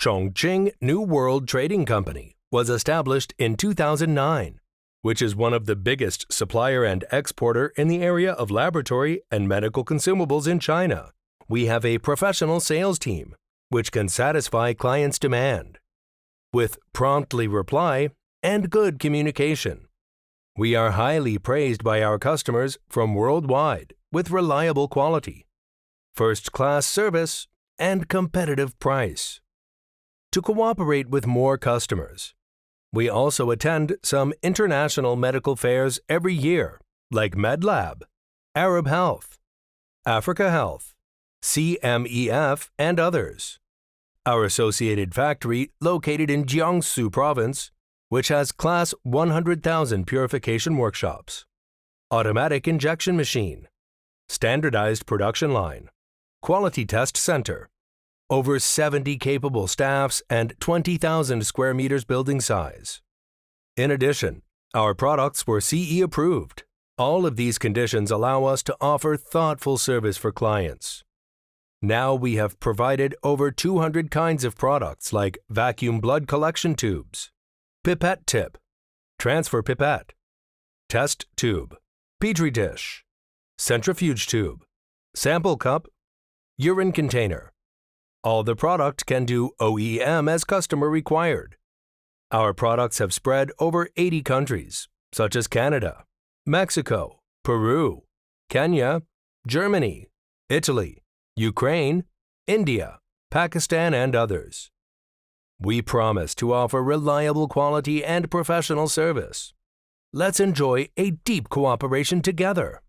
Chongqing New World Trading Company was established in 2009, which is one of the biggest supplier and exporter in the area of laboratory and medical consumables in China. We have a professional sales team, which can satisfy clients' demand with promptly reply and good communication. We are highly praised by our customers from worldwide with reliable quality, first-class service, and competitive price. To cooperate with more customers, we also attend some international medical fairs every year, like MedLab, Arab Health, Africa Health, CMEF, and others. Our associated factory, located in Jiangsu Province, which has Class 100,000 purification workshops, automatic injection machine, standardized production line, quality test center, over 70 capable staffs, and 20,000 square meters building size. In addition, our products were CE approved. All of these conditions allow us to offer thoughtful service for clients. Now we have provided over 200 kinds of products like vacuum blood collection tubes, pipette tip, transfer pipette, test tube, petri dish, centrifuge tube, sample cup, urine container. All the product can do OEM as customer required. Our products have spread over 80 countries, such as Canada, Mexico, Peru, Kenya, Germany, Italy, Ukraine, India, Pakistan, and others. We promise to offer reliable quality and professional service. Let's enjoy a deep cooperation together.